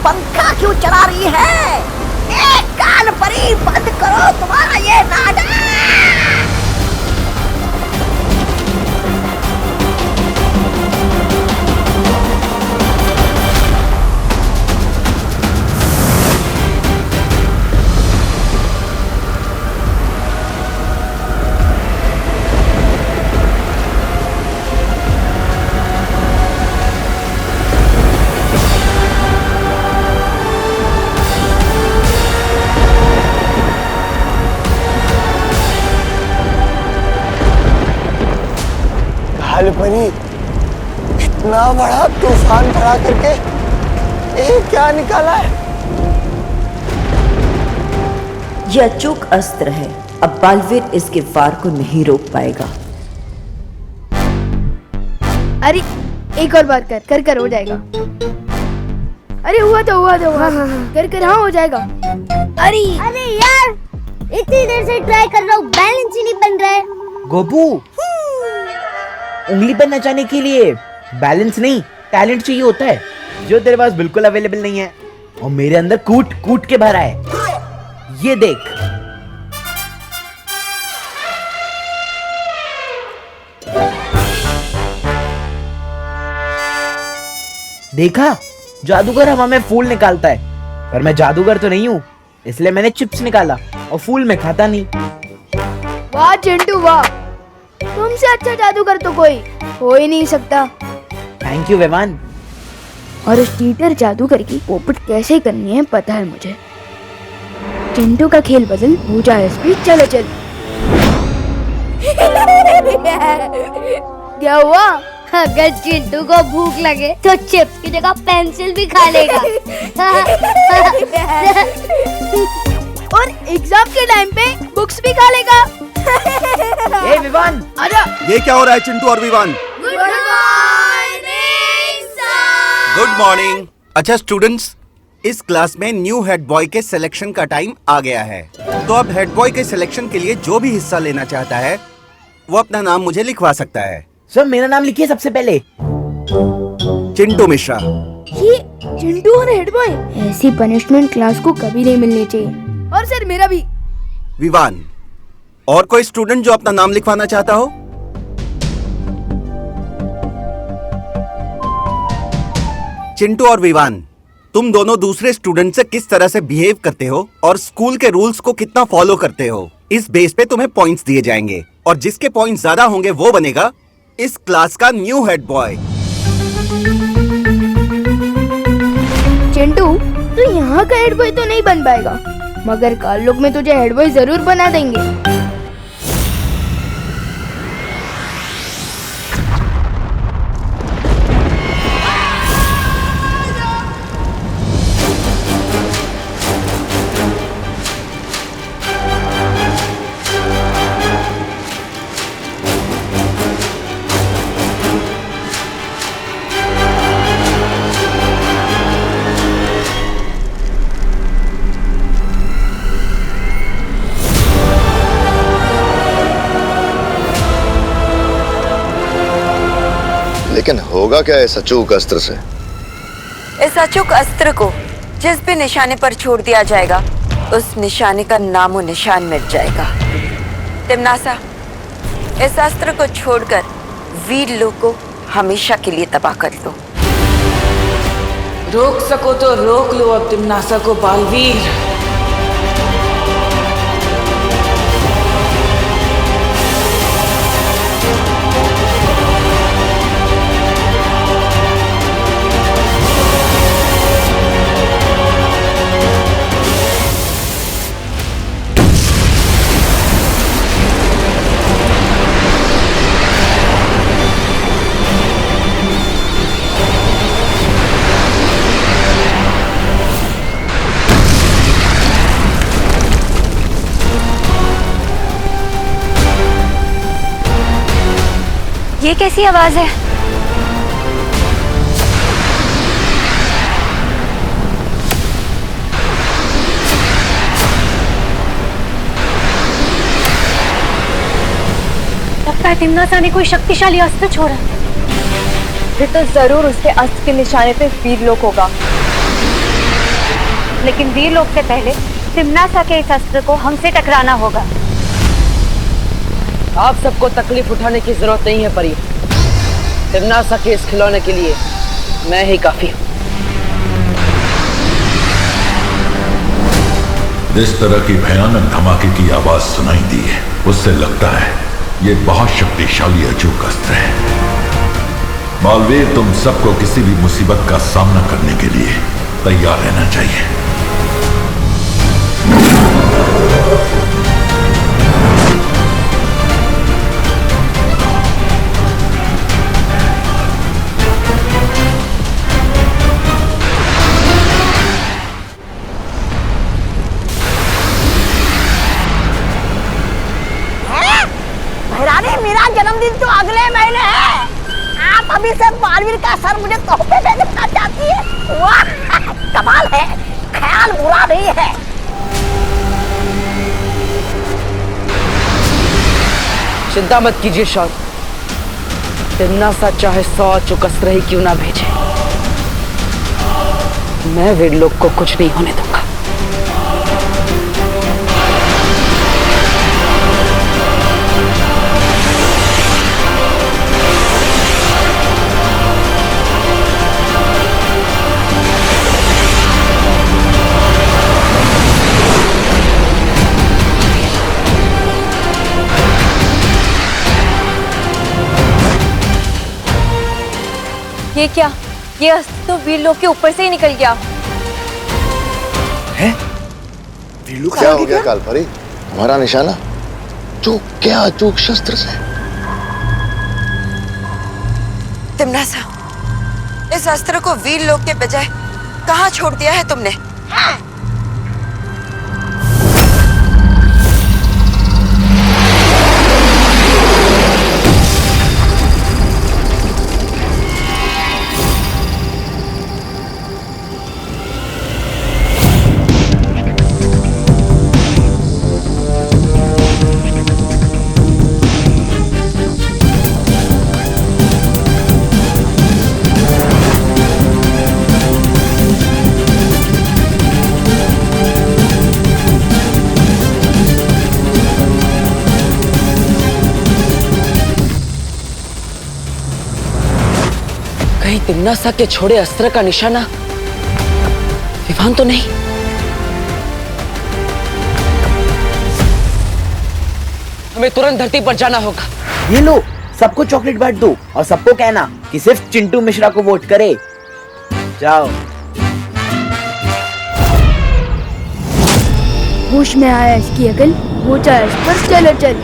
पंखा क्यों चला रही है? एक कान परी, बंद करो तुम्हारा ये नाटक। परी, इतना बड़ा तूफान खड़ा करके ये क्या निकाला है? यह अचूक अस्त्र है। अब बालवीर इसके वार को नहीं रोक पाएगा। अरे एक और बार कर कर हो जाएगा। अरे हुआ तो कर हाँ हो जाएगा। अरे यार, इतनी देर से ट्राई कर रहा हूँ, बैलेंस ही नहीं बन रहा है। गोपू, उंगली पर नचाने के लिए बैलेंस नहीं, टैलेंट चाहिए होता है, जो तेरे पास बिल्कुल अवेलेबल नहीं है। और मेरे अंदर कूट कूट के भरा है। ये देख। देखा, जादूगर हवा में फूल निकालता है, पर मैं जादूगर तो नहीं हूँ, इसलिए मैंने चिप्स निकाला और फूल में खाता नहीं। वाह चिंटू वाह, तुमसे अच्छा जादूगर तो कोई हो ही नहीं सकता। Thank you Vivaan. और उस टीटर जादूगर की पोपट कैसे करनी है पता है मुझे। चिंटू का खेल बदल हो जाए स्पीड, चलो चल। क्या हुआ? अगर चिंटू को भूख लगे तो चिप्स की जगह पेंसिल भी खा लेगा। और एग्जाम के टाइम पे बुक्स भी खा लेगा। ए विवान, आजा। ये क्या हो रहा है चिंटू और Vivaan? Good morning sir. Good morning. अच्छा स्टूडेंट्स, इस क्लास में न्यू हेड बॉय के सिलेक्शन का टाइम आ गया है। तो अब हेड बॉय के सिलेक्शन के लिए जो भी हिस्सा लेना चाहता है वो अपना नाम मुझे लिखवा सकता है। सर मेरा नाम लिखिए सबसे पहले। चिंटू मिश्रा। ये चिंटू और हेड बॉय, ऐसी पनिशमेंट क्लास को कभी नहीं मिलनी चाहिए। और सर मेरा भी। विवान। और कोई स्टूडेंट जो अपना नाम लिखवाना चाहता हो? चिंटू और विवान, तुम दोनों दूसरे स्टूडेंट से किस तरह से बिहेव करते हो और स्कूल के रूल्स को कितना फॉलो करते हो, इस बेस पे तुम्हें पॉइंट्स दिए जाएंगे, और जिसके पॉइंट्स ज्यादा होंगे वो बनेगा इस क्लास का न्यू हेड बॉय। चिंटू, तू यहाँ का हेड बॉय तो नहीं बन पाएगा, मगर काल में तुझे हेड बॉय जरूर बना देंगे। लेकिन होगा क्या इस अचूक अस्त्र से? इस अचूक अस्त्र को जिस भी निशाने पर छोड़ दिया जाएगा, उस निशाने का नामो निशान मिट जाएगा। तिमनासा, इस अस्त्र को छोड़कर वीर लोग को हमेशा के लिए तबाह कर दो। रोक सको तो रोक लो अब तिमनासा को बालवीर। ये कैसी आवाज है? लगता है तिमनासा ने कोई शक्तिशाली अस्त्र छोड़ा। फिर तो जरूर उसके अस्त्र के निशाने पे वीर लोग होगा। लेकिन वीरलोक से पहले तिम्नासा के इस अस्त्र को हमसे टकराना होगा। आप सबको तकलीफ उठाने की जरूरत नहीं है परी। तिम्नासा के इस खिलौने के लिए मैं ही काफी हूँ। जिस तरह की भयानक धमाके की आवाज सुनाई दी है, उससे लगता है ये बहुत शक्तिशाली अचूक अस्त्र है। बालवीर, तुम सबको किसी भी मुसीबत का सामना करने के लिए तैयार रहना चाहिए। भैरानी, मेरा जन्मदिन तो अगले महीने है। आप अभी से बालवीर का सर मुझे तोहफे में देना चाहती है? वाह, कमाल है, ख्याल बुरा नहीं है। चिंता मत कीजिए शौर्य, तिम्नासा चाहे 100 अचूक अस्त्र ही क्यों ना भेजे, मैं वीरलोक को कुछ नहीं होने दूंगा। ये क्या? ये अस्त्र तो वीरलोक के ऊपर से ही निकल गया। है? क्या हो गया कालपरी? हमारा निशाना चूक क्या चूक शस्त्र से? तिम्नासा, इस अस्त्र को वीरलोक के बजाय कहाँ छोड़ दिया है तुमने? कहीं तिम्नासा के छोड़े अस्त्र का निशाना विवान तो नहीं? हमें तुरंत धरती पर जाना होगा। ये लो, सबको चॉकलेट बांट दो और सबको कहना कि सिर्फ चिंटू मिश्रा को वोट करे। जाओ। होश में आया इसकी अकल, वो चाहे इस पर चलो चल।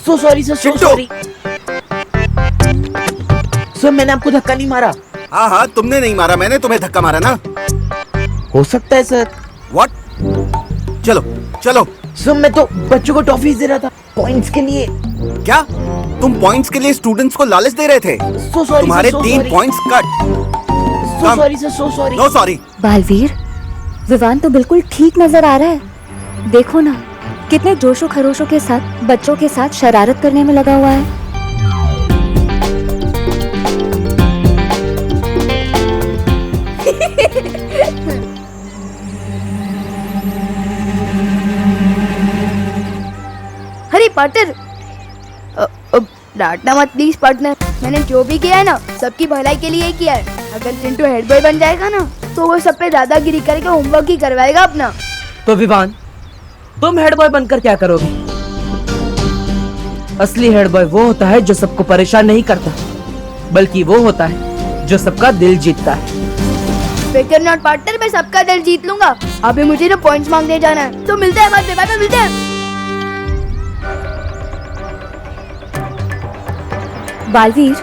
सो sorry sir, so sorry sir, मैंने आपको धक्का नहीं मारा। हाँ हाँ, तुमने नहीं मारा, मैंने तुम्हें धक्का मारा ना। हो सकता है सर। व्हाट? चलो चलो। सर मैं तो बच्चों को टॉफीज दे रहा था पॉइंट्स के लिए। क्या तुम पॉइंट्स के लिए स्टूडेंट्स को लालच दे रहे थे? सो सॉरी, तुम्हारे so 3 sorry. Points cut. So sorry sir, so sorry. No sorry. Baalveer, Vivaan तो बिल्कुल ठीक नजर आ रहा है। देखो ना, कितने जोशो खरोशों के साथ बच्चों के साथ शरारत करने में लगा हुआ है। अरे पार्टनर, डांटना मत प्लीज पार्टनर। मैंने जो भी किया है ना, सबकी भलाई के लिए ही किया है। अगर चिंटू हेड बॉय बन जाएगा ना, तो वो सब पे दादागिरी करके होमवर्क ही करवाएगा अपना। तो विवान, तुम हेड बॉय बनकर क्या करोगे? असली हेड बॉय वो होता है जो सबको परेशान नहीं करता, बल्कि वो होता है जो सबका दिल जीतता है। फिकर नॉट पार्टनर, मैं सबका दिल जीत लूंगा। अभी मुझे ना पॉइंट्स मांगने जाना है, तो मिलते हैं बाद में, बाद में मिलते हैं। बालवीर,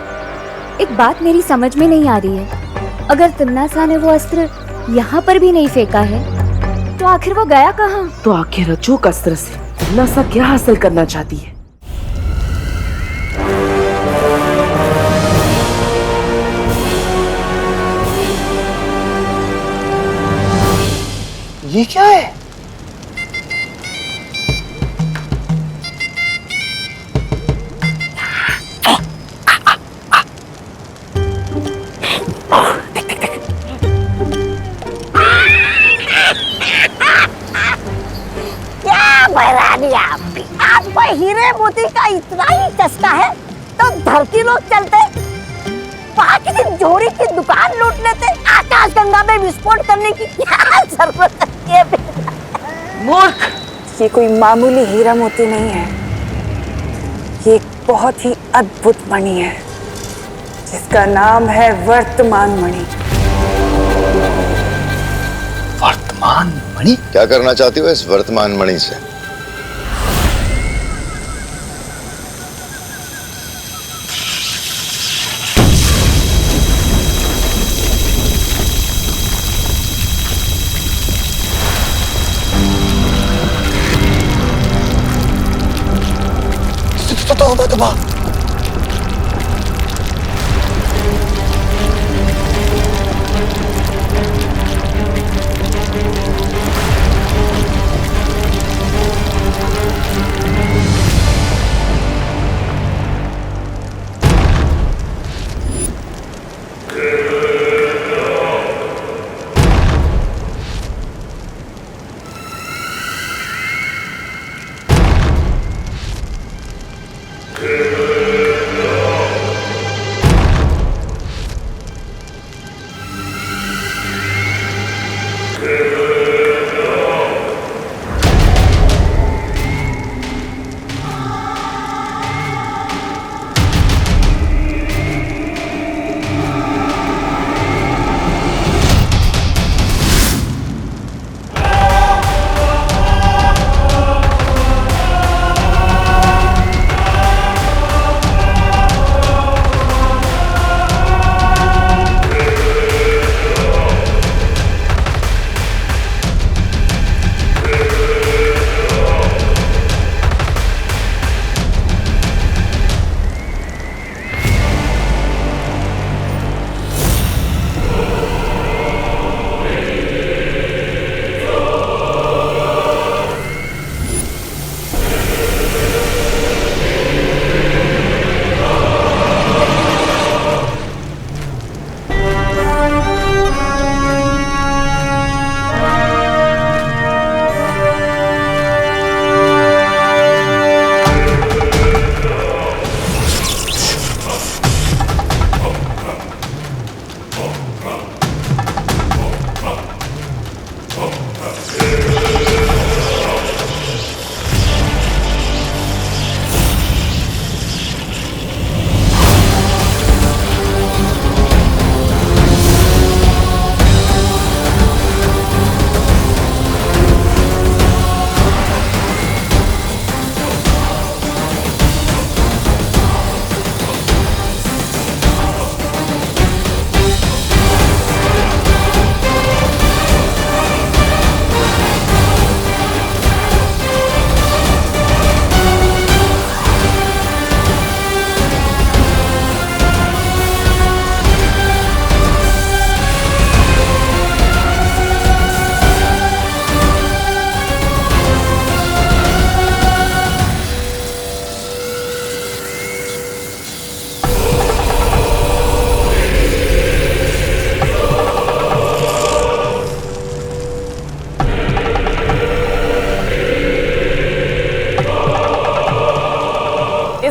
एक बात मेरी समझ में नहीं आ रही है। अगर तिम्नासा ने वो अस्त्र यहाँ पर भी नहीं फेंका है, तो आखिर वो गया कहाँ? तो आखिर अचूक अस्त्र से तिम्नासा क्या हासिल करना चाहती है? ये क्या है? तो धरती लोग चलते, वहाँ किसी जोड़ी की दुकान लूट लेते, आकाश गंगा में विस्फोट करने की क्या जरूरत है? मूर्ख! ये कोई मामूली हीरा मोती नहीं है, ये एक बहुत ही अद्भुत मणि है जिसका नाम है वर्तमान मणि। वर्तमान मणि? क्या करना चाहती हो इस वर्तमान मणि से? तौबा।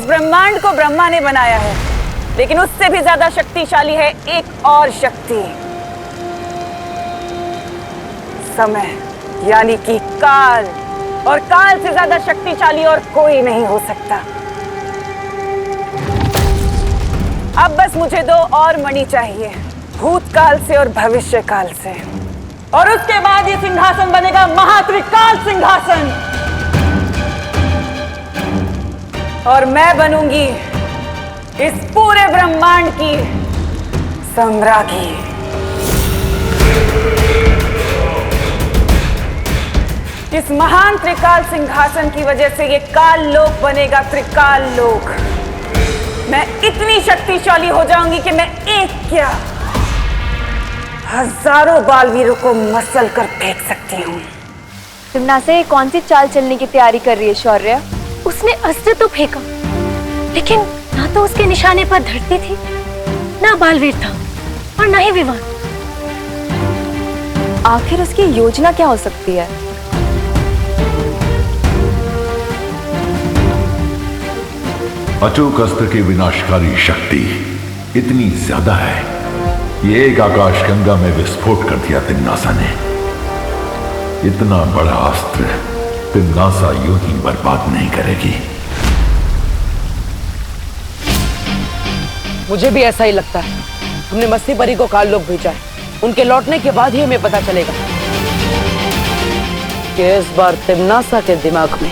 ब्रह्मांड को ब्रह्मा ने बनाया है, लेकिन उससे भी ज्यादा शक्तिशाली है एक और शक्ति, समय, यानी कि काल। और काल से ज्यादा शक्तिशाली और कोई नहीं हो सकता। अब बस मुझे 2 और मणि चाहिए, भूतकाल से और भविष्य काल से, और उसके बाद ये सिंहासन बनेगा महात्रिकाल सिंहासन, और मैं बनूंगी इस पूरे ब्रह्मांड की सम्राज्ञी। इस महान त्रिकाल सिंहासन की वजह से ये काल लोक बनेगा त्रिकाल लोक। मैं इतनी शक्तिशाली हो जाऊंगी कि मैं एक क्या हजारों बालवीरों को मसल कर फेंक सकती हूँ। तुमना से कौन सी चाल चलने की तैयारी कर रही है शौर्य? उसने अस्त्र तो फेंका, लेकिन ना तो उसके निशाने पर धरती थी, ना बालवीर था, और ना ही विवान। आखिर उसकी योजना क्या हो सकती है? अचूक अस्त्र की विनाशकारी शक्ति इतनी ज्यादा है, ये एक आकाशगंगा में विस्फोट कर दिया तिम्नासा ने। इतना बड़ा अस्त्र तिम्नासा यूं ही बर्बाद नहीं करेगी। मुझे भी ऐसा ही लगता है। हमने मस्ती परी को काल लोक भेजा है। उनके लौटने के बाद ही हमें पता चलेगा कि इस बार तिम्नासा के दिमाग में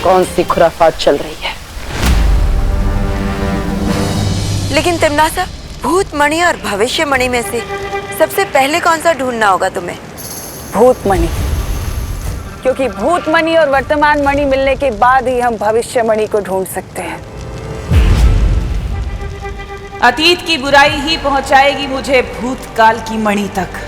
कौन सी खुराफात चल रही है। लेकिन तिम्नासा, भूत मणि और भविष्य मणि में से सबसे पहले कौन सा ढूंढना होगा तुम्हें? भूत मणि, क्योंकि भूत मणि और वर्तमान मणि मिलने के बाद ही हम भविष्य मणि को ढूंढ सकते हैं। अतीत की बुराई ही पहुंचाएगी मुझे भूतकाल की मणि तक।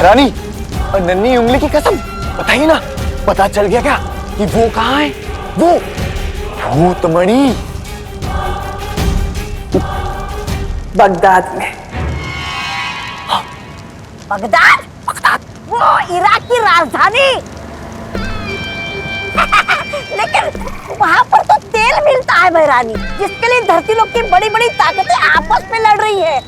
रानी और नन्ही उंगली की कसम, बताइए ना, पता चल गया क्या कि वो कहाँ है? वो भूतमणि बगदाद में। बगदाद? बगदाद वो इराक की राजधानी। लेकिन वहाँ पर तो तेल मिलता है महारानी, जिसके लिए धरती लोग की बड़ी बड़ी ताकतें आपस में लड़ रही है।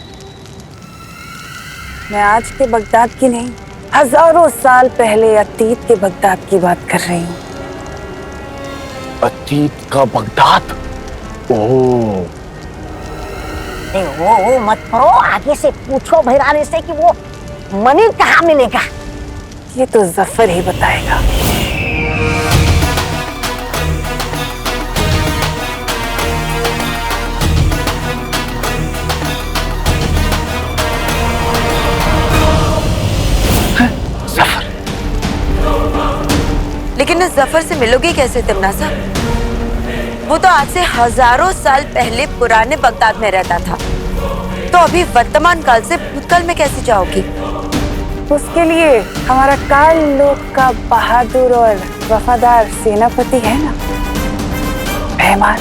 मैं आज के बगदाद की नहीं, हजारों साल पहले अतीत के बगदाद की बात कर रही हूँ। अतीत का बगदाद? ओह, वो मत करो, आगे से पूछो भैरानी से कि वो मणि कहाँ मिलेगा। ये तो जफर ही बताएगा। लेकिन इस जफर से मिलोगी कैसे तिम्नासा? वो तो आज से हजारों साल पहले पुराने बगदाद में रहता था, तो अभी वर्तमान काल से भूतकाल में कैसे जाओगी? उसके लिए हमारा काल लोक का बहादुर और वफादार सेनापति है ना, रहमान।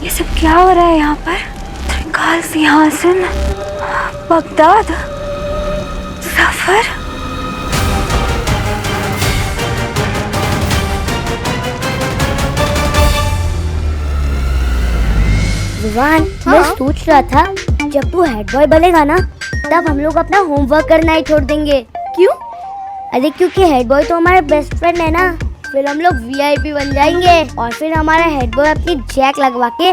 ये सब क्या हो रहा है यहाँ पर? त्रिकाल सिंहासन, बगदाद, जफर। विवान, मैं सोच रहा था जब तू हेड बॉय बनेगा ना, तब हम लोग अपना होमवर्क करना ही छोड़ देंगे। क्यों? अरे क्योंकि हेड बॉय तो हमारे बेस्ट फ्रेंड है ना, फिर हम लोग वीआईपी बन जाएंगे और फिर हमारा हेड बॉय अपनी जैक लगवा के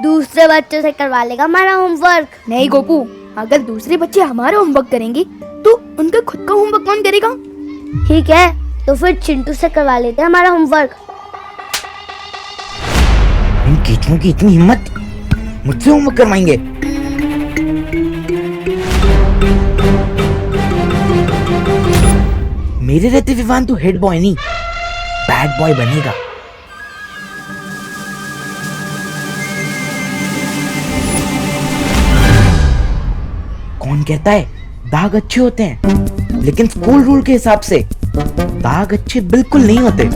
दूसरे बच्चों से करवा लेगा हमारा होमवर्क। नहीं गोपू, अगर दूसरे बच्चे हमारा होमवर्क करेंगे तो उनका खुद का होमवर्क कौन करेगा? ठीक है, तो फिर चिंटू से करवा लेते हैं हमारा होमवर्क। इन कीचुओं की इतनी हिम्मत, मुझसे होमवर्क करवाएंगे? मेरे रहते विवान तो हेड बॉय नहीं, बैड बॉय बनेगा। कौन कहता है दाग अच्छे होते हैं? लेकिन स्कूल रूल के हिसाब से दाग अच्छे बिल्कुल नहीं होते।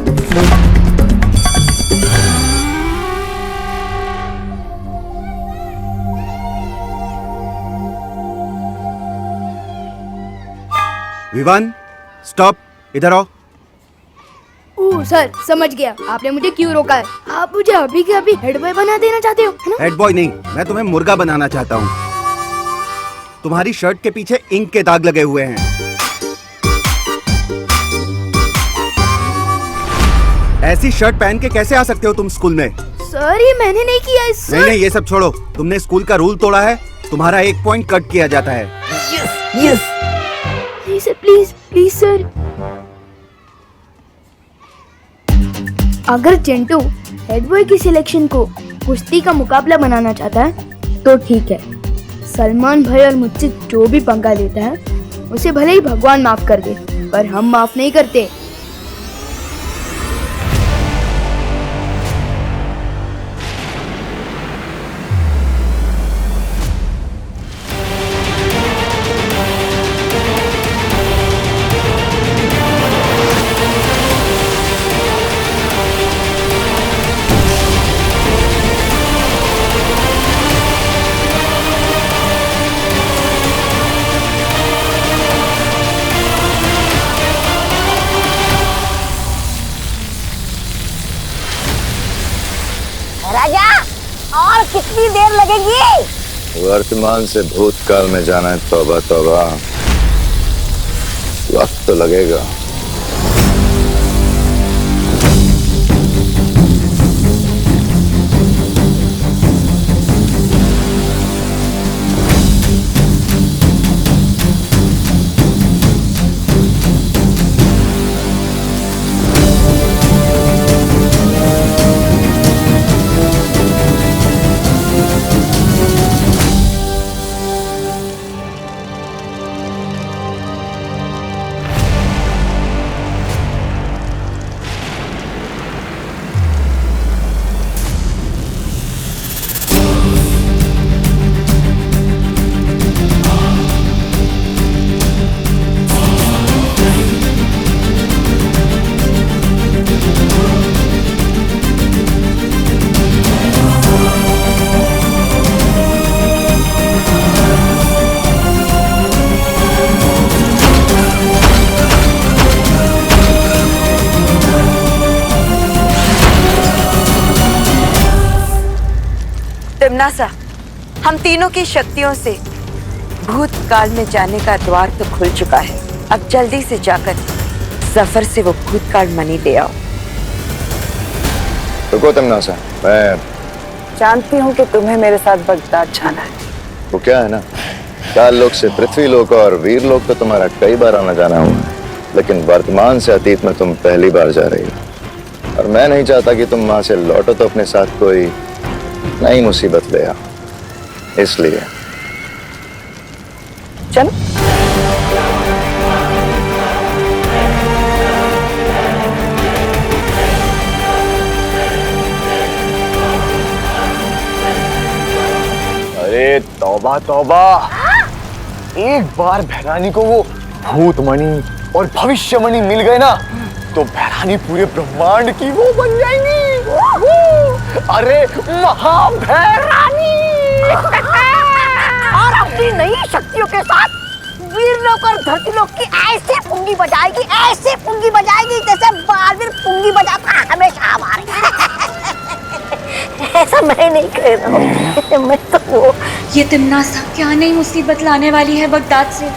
विवान, स्टॉप, इधर आओ। ओह सर, समझ गया आपने मुझे क्यों रोका है। आप मुझे अभी के अभी हेड बॉय बना देना चाहते हो, है ना? हेड बॉय नहीं, मैं तुम्हें मुर्गा बनाना चाहता हूँ। तुम्हारी शर्ट के पीछे इंक के दाग लगे हुए हैं। ऐसी शर्ट पहन के कैसे आ सकते हो तुम स्कूल में? सर ये मैंने नहीं किया है सर। नहीं, ये सब छोड़ो। तुमने स्कूल का रूल तोड़ा है, तुम्हारा 1 पॉइंट कट किया जाता है। Yes, yes. Please sir, please please sir. अगर चिंटू हेड बॉय की सिलेक्शन को कुश्ती का मुकाबला बनाना चाहता है तो ठीक है। सलमान भाई और मुझसे जो भी पंगा लेता है उसे भले ही भगवान माफ कर दे, पर हम माफ नहीं करते। राजा, और कितनी देर लगेगी? वर्तमान से भूतकाल में जाना है, तौबा तौबा, वक्त तो लगेगा। तिम्नासा, हम तीनों की शक्तियों से भूतकाल में जाने का द्वार तो खुल चुका है। अब जल्दी से जाकर सफर से वो भूतकाल मनी ले आओ। रुको तिम्नासा, मैं जानती हूँ कि तुम्हें मेरे साथ बगदाद जाना है। वो क्या है ना, काल लोक से पृथ्वी लोक और वीर लोक तो तुम्हारा कई बार आना जाना हुआ है, लेकिन वर्तमान से अतीत में तुम पहली बार जा रही हो। और मैं नहीं चाहता कि तुम वहां से लौटो तो अपने साथ कोई नई मुसीबत ले आओ, इसलिए चल। अरे तौबा तौबा, एक बार भैरानी को वो भूतमणि और भविष्यमणि मिल गए ना तो भैरानी पूरे ब्रह्मांड की वो बन जाएंगी। अरे महाभैरानी। और अपनी नई शक्तियों के साथ वीरलोक और धरतीलोक की ऐसे पुंगी बजाएगी, ऐसे पुंगी बजाएगी जैसे बालवीर पुंगी बजाता है हमेशा हमारे। ऐसा मैं नहीं कह रहा हूँ, मैं तो वो। ये तिम्नासा क्या नई मुसीबत लाने वाली है बगदाद से।